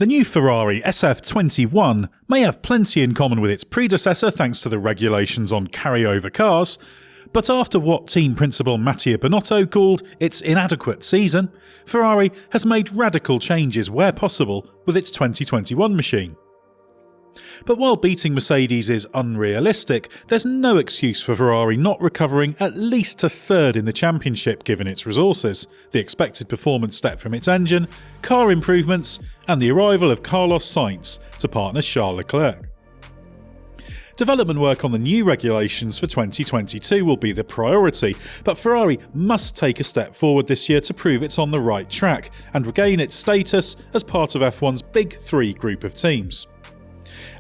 The new Ferrari SF21 may have plenty in common with its predecessor thanks to the regulations on carryover cars, but after what team principal Mattia Binotto called its inadequate season, Ferrari has made radical changes where possible with its 2021 machine. But while beating Mercedes is unrealistic, there's no excuse for Ferrari not recovering at least to third in the championship given its resources, the expected performance step from its engine, car improvements, and the arrival of Carlos Sainz to partner Charles Leclerc. Development work on the new regulations for 2022 will be the priority, but Ferrari must take a step forward this year to prove it's on the right track and regain its status as part of F1's Big Three group of teams.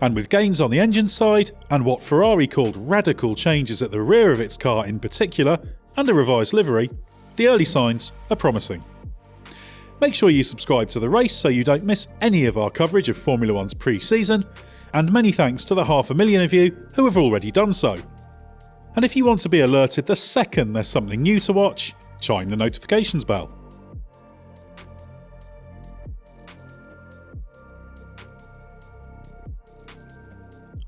And with gains on the engine side, and what Ferrari called radical changes at the rear of its car in particular, and a revised livery, the early signs are promising. Make sure you subscribe to the race so you don't miss any of our coverage of Formula One's pre-season, and many thanks to the 500,000 of you who have already done so. And if you want to be alerted the second there's something new to watch, chime the notifications bell.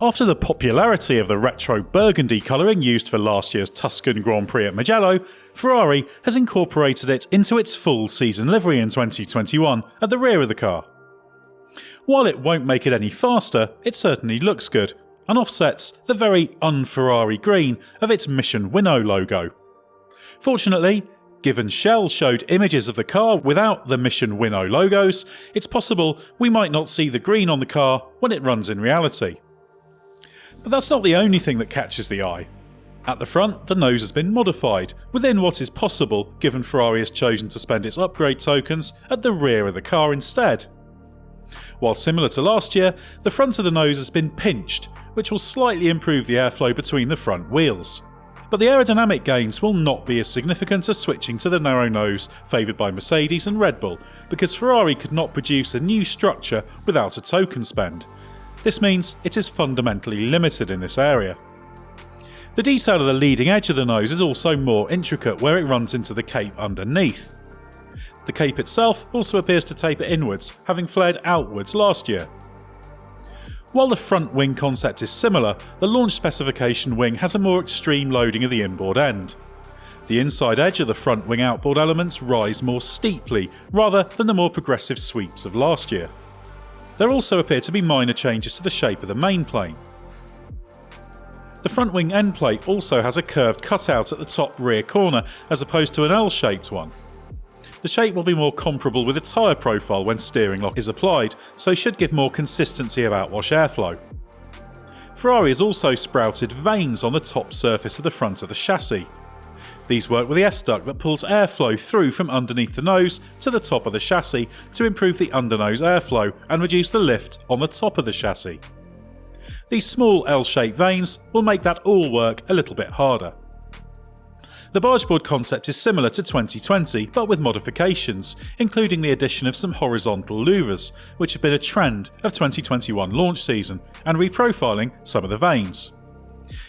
After the popularity of the retro burgundy colouring used for last year's Tuscan Grand Prix at Mugello, Ferrari has incorporated it into its full season livery in 2021 at the rear of the car. While it won't make it any faster, it certainly looks good, and offsets the very un-Ferrari green of its Mission Winnow logo. Fortunately, given Shell showed images of the car without the Mission Winnow logos, it's possible we might not see the green on the car when it runs in reality. But that's not the only thing that catches the eye. At the front, the nose has been modified, within what is possible given Ferrari has chosen to spend its upgrade tokens at the rear of the car instead. While similar to last year, the front of the nose has been pinched, which will slightly improve the airflow between the front wheels. But the aerodynamic gains will not be as significant as switching to the narrow nose favoured by Mercedes and Red Bull, because Ferrari could not produce a new structure without a token spend. This means it is fundamentally limited in this area. The detail of the leading edge of the nose is also more intricate where it runs into the cape underneath. The cape itself also appears to taper inwards, having flared outwards last year. While the front wing concept is similar, the launch specification wing has a more extreme loading of the inboard end. The inside edge of the front wing outboard elements rise more steeply rather than the more progressive sweeps of last year. There also appear to be minor changes to the shape of the main plane. The front wing end plate also has a curved cutout at the top rear corner as opposed to an L-shaped one. The shape will be more comparable with a tyre profile when steering lock is applied, so should give more consistency of outwash airflow. Ferrari has also sprouted vanes on the top surface of the front of the chassis. These work with the S-duct that pulls airflow through from underneath the nose to the top of the chassis to improve the undernose airflow and reduce the lift on the top of the chassis. These small L-shaped vanes will make that all work a little bit harder. The bargeboard concept is similar to 2020 but with modifications, including the addition of some horizontal louvers, which have been a trend of 2021 launch season, and reprofiling some of the vanes.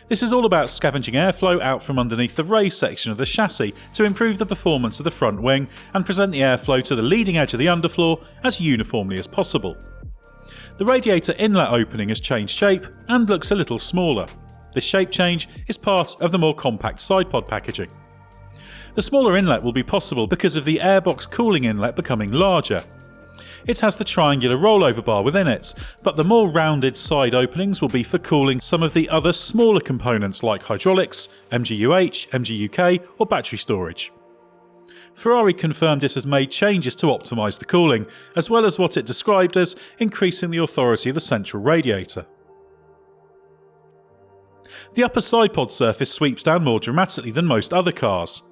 This is all about scavenging airflow out from underneath the raised section of the chassis to improve the performance of the front wing and present the airflow to the leading edge of the underfloor as uniformly as possible. The radiator inlet opening has changed shape and looks a little smaller. This shape change is part of the more compact Sidepod packaging. The smaller inlet will be possible because of the airbox cooling inlet becoming larger. It has the triangular rollover bar within it, but the more rounded side openings will be for cooling some of the other smaller components like hydraulics, MGUH, MGUK or battery storage. Ferrari confirmed it has made changes to optimise the cooling, as well as what it described as increasing the authority of the central radiator. The upper sidepod surface sweeps down more dramatically than most other cars.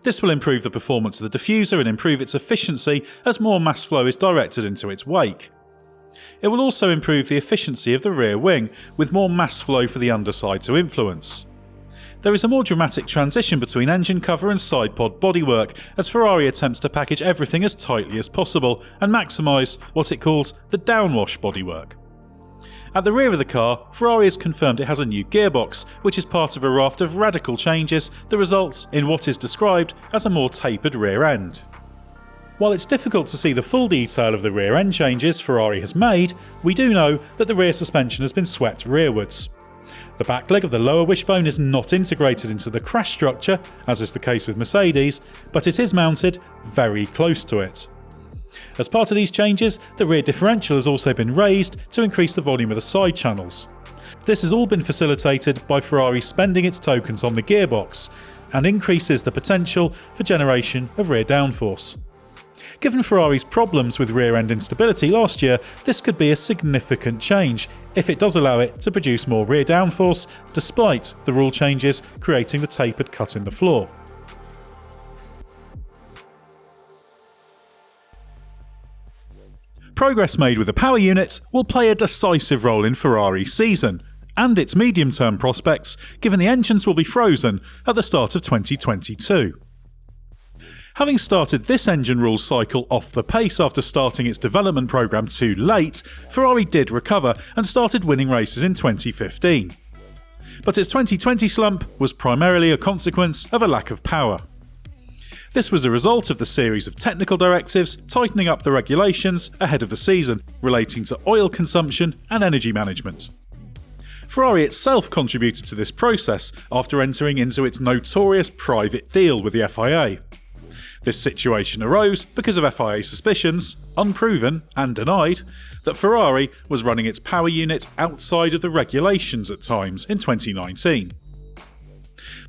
This will improve the performance of the diffuser and improve its efficiency as more mass flow is directed into its wake. It will also improve the efficiency of the rear wing, with more mass flow for the underside to influence. There is a more dramatic transition between engine cover and sidepod bodywork as Ferrari attempts to package everything as tightly as possible and maximise what it calls the downwash bodywork. At the rear of the car, Ferrari has confirmed it has a new gearbox, which is part of a raft of radical changes that results in what is described as a more tapered rear end. While it's difficult to see the full detail of the rear end changes Ferrari has made, we do know that the rear suspension has been swept rearwards. The back leg of the lower wishbone is not integrated into the crash structure, as is the case with Mercedes, but it is mounted very close to it. As part of these changes, the rear differential has also been raised to increase the volume of the side channels. This has all been facilitated by Ferrari spending its tokens on the gearbox, and increases the potential for generation of rear downforce. Given Ferrari's problems with rear-end instability last year, this could be a significant change if it does allow it to produce more rear downforce, despite the rule changes creating the tapered cut in the floor. Progress made with the power unit will play a decisive role in Ferrari's season, and its medium-term prospects, given the engines will be frozen at the start of 2022. Having started this engine rules cycle off the pace after starting its development programme too late, Ferrari did recover and started winning races in 2015. But its 2020 slump was primarily a consequence of a lack of power. This was a result of the series of technical directives tightening up the regulations ahead of the season relating to oil consumption and energy management. Ferrari itself contributed to this process after entering into its notorious private deal with the FIA. This situation arose because of FIA suspicions, unproven and denied, that Ferrari was running its power unit outside of the regulations at times in 2019.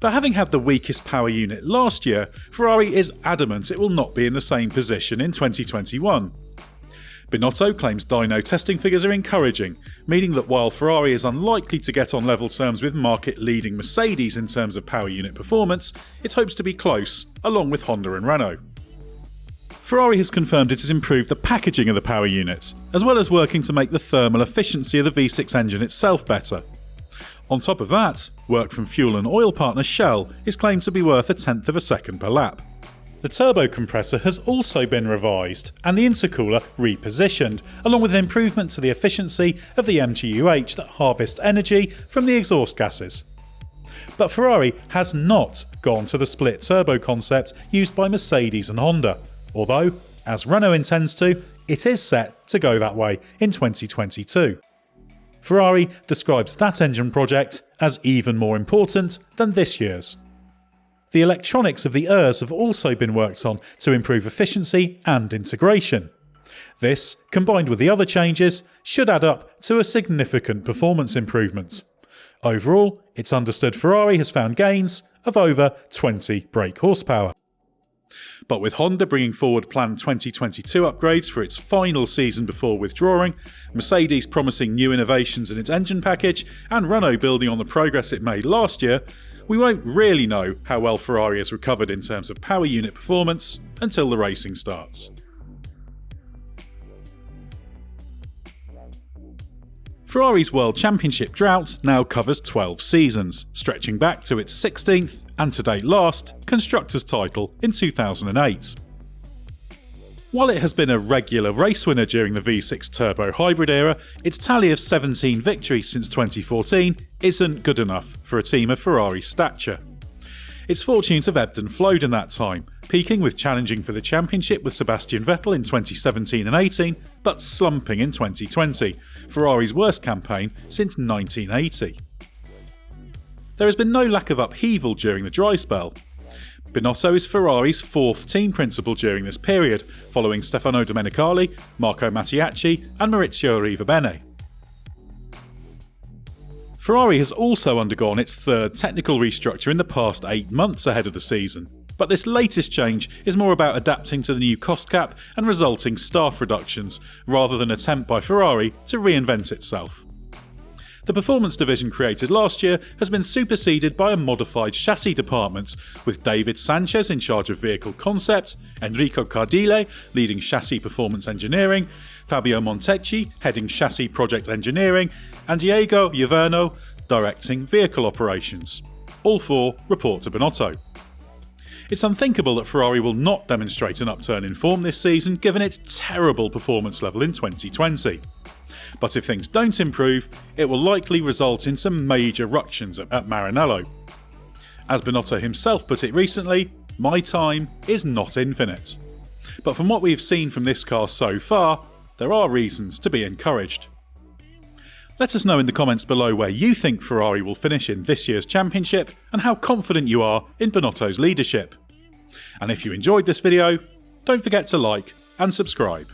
But having had the weakest power unit last year, Ferrari is adamant it will not be in the same position in 2021. Binotto claims dyno testing figures are encouraging, meaning that while Ferrari is unlikely to get on level terms with market-leading Mercedes in terms of power unit performance, it hopes to be close, along with Honda and Renault. Ferrari has confirmed it has improved the packaging of the power unit, as well as working to make the thermal efficiency of the V6 engine itself better. On top of that, work from fuel and oil partner Shell is claimed to be worth 1/10 of a second per lap. The turbo compressor has also been revised and the intercooler repositioned, along with an improvement to the efficiency of the MGUH that harvests energy from the exhaust gases. But Ferrari has not gone to the split turbo concept used by Mercedes and Honda, although, as Renault intends to, it is set to go that way in 2022. Ferrari describes that engine project as even more important than this year's. The electronics of the ERS have also been worked on to improve efficiency and integration. This, combined with the other changes, should add up to a significant performance improvement. Overall, it's understood Ferrari has found gains of over 20 brake horsepower. But with Honda bringing forward planned 2022 upgrades for its final season before withdrawing, Mercedes promising new innovations in its engine package, and Renault building on the progress it made last year, we won't really know how well Ferrari has recovered in terms of power unit performance until the racing starts. Ferrari's World Championship drought now covers 12 seasons, stretching back to its 16th and to date last Constructors' title in 2008. While it has been a regular race winner during the V6 turbo hybrid era, its tally of 17 victories since 2014 isn't good enough for a team of Ferrari's stature. Its fortunes have ebbed and flowed in that time, peaking with challenging for the championship with Sebastian Vettel in 2017 and 18, but slumping in 2020, Ferrari's worst campaign since 1980. There has been no lack of upheaval during the dry spell. Binotto is Ferrari's fourth team principal during this period, following Stefano Domenicali, Marco Mattiacci and Maurizio Arrivabene. Ferrari has also undergone its third technical restructure in the past 8 months ahead of the season, but this latest change is more about adapting to the new cost cap and resulting staff reductions, rather than an attempt by Ferrari to reinvent itself. The performance division created last year has been superseded by a modified chassis department, with David Sanchez in charge of vehicle concept, Enrico Cardile leading chassis performance engineering, Fabio Montecchi heading chassis project engineering, and Diego Ioverno directing vehicle operations. All four report to Binotto. It's unthinkable that Ferrari will not demonstrate an upturn in form this season given its terrible performance level in 2020. But if things don't improve, it will likely result in some major ructions at Maranello. As Binotto himself put it recently, "My time is not infinite." But from what we've seen from this car so far, there are reasons to be encouraged. Let us know in the comments below where you think Ferrari will finish in this year's championship and how confident you are in Binotto's leadership. And if you enjoyed this video, don't forget to like and subscribe.